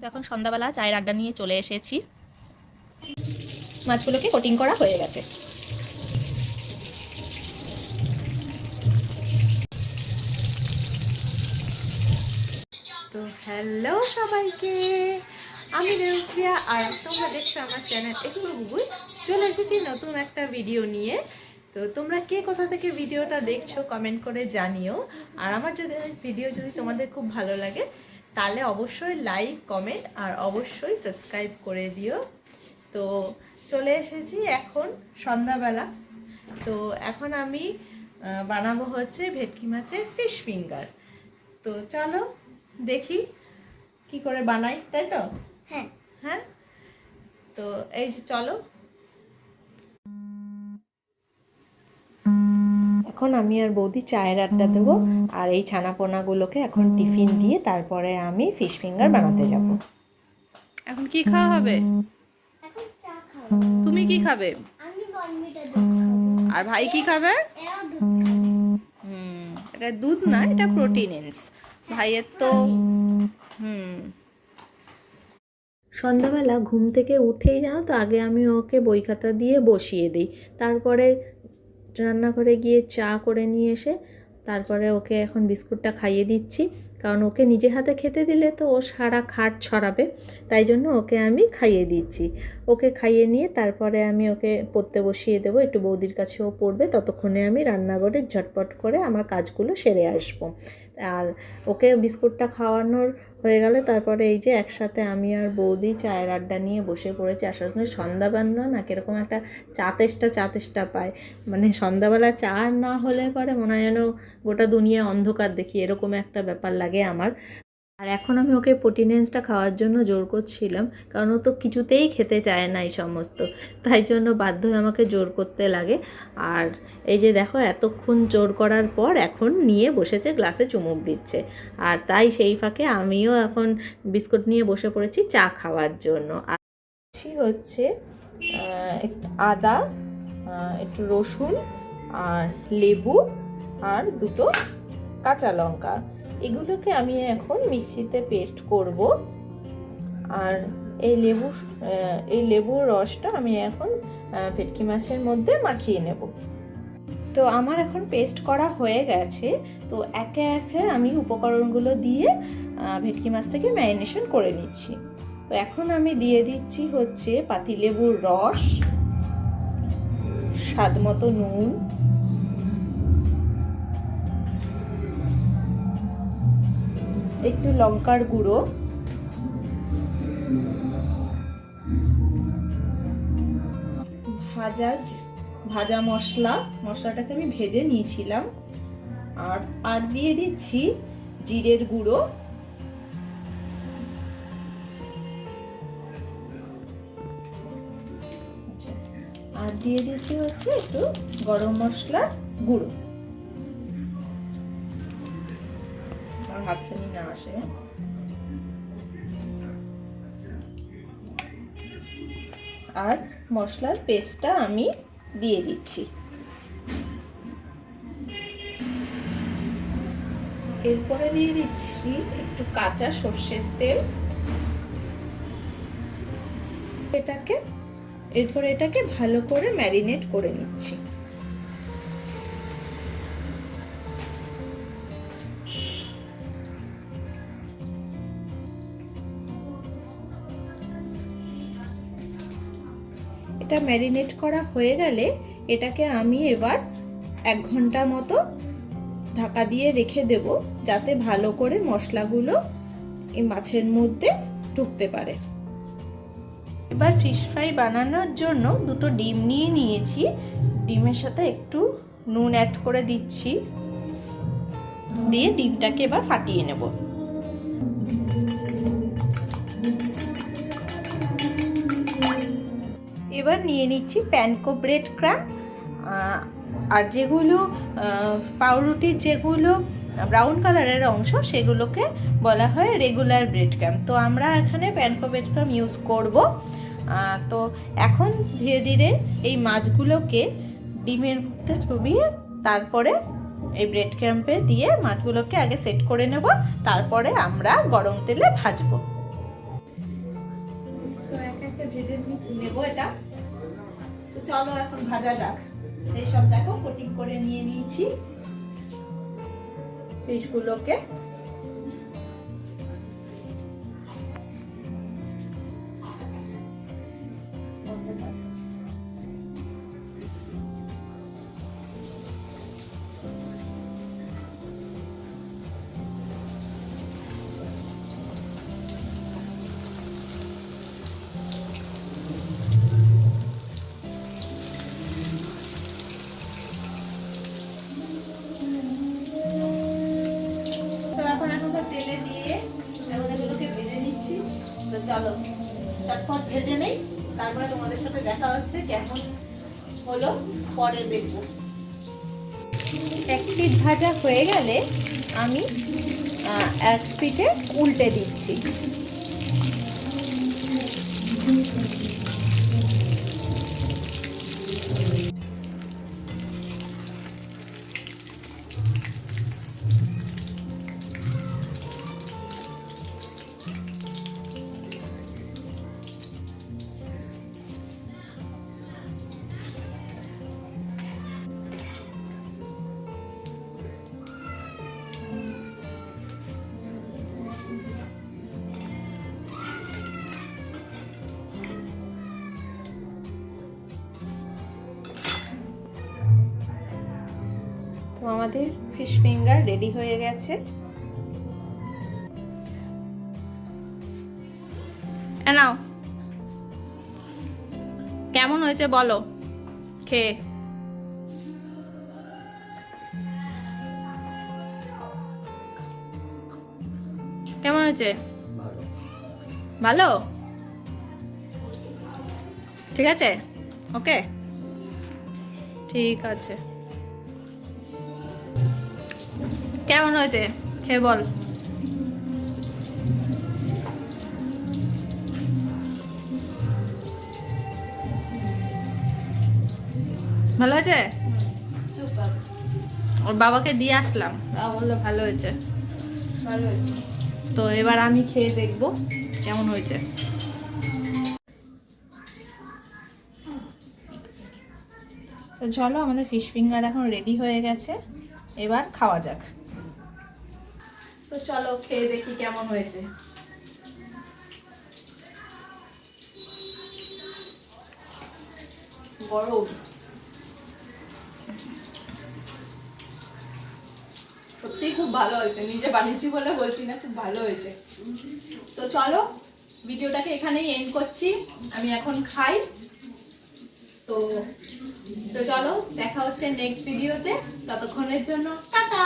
তো এখন সন্ধ্যাবেলা চায়ের আড্ডা নিয়ে চলে এসেছি। মাছগুলোকে কোটিং করা হয়ে গেছে। তো হ্যালো সবাইকে, আমি রেউফিয়া আর তোমরা দেখছো আমার চ্যানেল একটু বুবুই। চলে এসেছি নতুন একটা ভিডিও নিয়ে। তো তোমরা কে কোথা থেকে ভিডিওটা দেখছো কমেন্ট করে জানিও। আর আমার ভিডিও যদি তোমাদের খুব ভালো লাগে তাহলে অবশ্যই লাইক কমেন্ট আর অবশ্যই সাবস্ক্রাইব করে দিও। তো চলে এসেছি এখন সন্ধ্যাবেলা। তো এখন আমি বানাবো হচ্ছে ভেটকি মাছের ফিশ ফিঙ্গার। তো চলো দেখি কি করে বানাই, তাই তো? হ্যাঁ হ্যাঁ, তো এই যে চলো। এখন আমি আর বৌদি চায়ের আড্ডা দেবো, আর এই ছানাপোনাগুলোকে এখন টিফিন দিয়ে তারপরে আমি ফিশ ফিঙ্গার বানাতে যাব। এখন কি খাওয়া হবে? এখন চা খাবো। তুমি কি খাবে? আমি বর্নভিটা দুধ খাবো। আর ভাই কি খাবে? এও দুধ খাবে। এটা দুধ না, এটা প্রোটিনেন্স ভাইয়ের তো। সন্ধ্যাবেলা ঘুম থেকে উঠেই জানো তো আগে আমি ওকে বই খাতা দিয়ে বসিয়ে দিই, তারপরে রান্নাঘরে গিয়ে চা করে নিয়ে এসে তারপরে ওকে এখন বিস্কুটটা খাইয়ে দিচ্ছি। কারণ ওকে নিজে হাতে খেতে দিলে তো ও সারা খাট ছড়াবে, তাই জন্য ওকে আমি খাইয়ে দিচ্ছি। ওকে খাইয়ে নিয়ে তারপরে আমি ওকে পড়তে বসিয়ে দেবো, একটু বৌদির কাছে ও পড়বে, ততক্ষণে আমি রান্নাঘরে ঝটপট করে আমার কাজগুলো সেরে আসবো। আর ওকে বিস্কুটটা খাওয়ানোর হয়ে গেলে তারপরে এই যে একসাথে আমি আর বৌদি চায়ের আড্ডা নিয়ে বসে পড়েছি। আসলে সন্ধ্যাবেলা না কীরকম একটা চা তেষ্টা পায়, মানে সন্ধ্যাবেলা চা না হলে পরে মনে হয় যেন গোটা দুনিয়া অন্ধকার দেখি, এরকম একটা ব্যাপার লাগে আমার। আর এখন আমি ওকে প্রোটিনেন্সটা খাওয়ার জন্য জোর করছিলাম, কারণ ও তো কিছুতেই খেতে চায় না এই সমস্ত, তাই জন্য বাধ্য হয়ে আমাকে জোর করতে লাগে। আর এই যে দেখো এতক্ষণ জোর করার পর এখন নিয়ে বসেছে, গ্লাসে চুমুক দিচ্ছে। আর তাই সেই ফাঁকে আমিও এখন বিস্কুট নিয়ে বসে পড়েছি চা খাওয়ার জন্য। আর হচ্ছে একটু আদা, একটু রসুন আর লেবু আর দুটো কাঁচা লঙ্কা, এগুলোকে আমি এখন মিক্সিতে পেস্ট করব। আর এই লেবুর রসটা আমি এখন ভেটকি মাছের মধ্যে মাখিয়ে নেব। তো আমার এখন পেস্ট করা হয়ে গেছে। তো একে একে আমি উপকরণগুলো দিয়ে ভেটকি মাছটাকে ম্যারিনেশন করে নিচ্ছি। তো এখন আমি দিয়ে দিচ্ছি হচ্ছে পাতিলেবুর রস, স্বাদ মতো নুন, একটু লঙ্কার গুঁড়ো, ভাজা মশলাটাকে আমি ভেজে নিয়েছিলাম। আর দিয়ে দিচ্ছি জিরের গুঁড়ো, আর দিয়ে দিচ্ছি হচ্ছে একটু গরম মশলার গুঁড়ো। আমার হাতছানি না আসে। আর মশলার পেস্টটা আমি দিয়ে দিচ্ছি। এরপরে দিয়ে দিচ্ছি একটু কাঁচা সর্ষের তেল। এরপরে এটাকে ভালো করে ম্যারিনেট করে নিচ্ছি। এটা ম্যারিনেট করা হয়ে গেলে এটাকে আমি এবার 1 ঘন্টা মতো ঢাকা দিয়ে রেখে দেব, যাতে ভালো করে মশলাগুলো এই মাছের মধ্যে ঢুকতে পারে। এবার ফিশ ফ্রাই বানানোর জন্য দুটো ডিম নিয়ে নিয়েছি, ডিমের সাথে একটু নুন অ্যাড করে দিচ্ছি, দিয়ে ডিমটাকে এবার ফাটিয়ে নেব। এবার নিয়ে নিচ্ছি প্যানকো ব্রেড ক্রাম্ব, আর যেগুলো পাউরুটির যেগুলো ব্রাউন কালারের অংশ সেগুলোকে বলা হয় রেগুলার ব্রেড ক্রাম্ব। তো আমরা এখানে প্যানকো ব্রেড ক্রাম্ব ইউজ করব। তো এখন ধীরে ধীরে এই মাছগুলোকে ডিমের মধ্যে চুবিয়ে তারপরে এই ব্রেড ক্রাম্বে দিয়ে মাছগুলোকে আগে সেট করে নেব, তারপরে আমরা গরম তেলে ভাজবো। ভেজে নেব এটা। তো চলো এখন ভাজা যাক। এইসব দেখো কোটিং করে নিয়ে নিয়েছি ফিশগুলোকে। তেলে দিয়ে এখন এগুলোকে ভেজে নিচ্ছি। তো চলো চটপট ভেজে নেই, তারপরে তোমাদের সাথে দেখা হচ্ছে কেমন হলো পরে দেখবো। এক পিঠ ভাজা হয়ে গেলে আমি এক পিঠে উল্টে দিচ্ছি। তো আমাদের ফিশ ফিঙ্গার রেডি হয়ে গেছে। নাও কেমন হয়েছে বলো খেয়ে। কেমন হয়েছে? ভালো? ঠিক আছে, ওকে, ঠিক আছে। কেমন হয়েছে খেয়ে বল। ভালো হয়েছে? ওর বাবাকে দিয়ে আসলাম, বাবা বললো ভালো হয়েছে। ভালো হয়েছে। তো এবার আমি খেয়ে দেখবো কেমন হয়েছে। তো চলো আমাদের ফিশ ফিঙ্গার এখন রেডি হয়ে গেছে, এবার খাওয়া যাক। তো চলো খেয়ে দেখি কেমন হয়েছে। গরম, সত্যি খুব ভালো হয়েছে। নিজে বানিয়েছি বলে বলছি না, খুব ভালো হয়েছে। তো চলো ভিডিওটাকে এখানেই এন্ড করছি, আমি এখন খাই। তো চলো দেখা হচ্ছে নেক্সট ভিডিওতে, ততক্ষণের জন্য টাটা।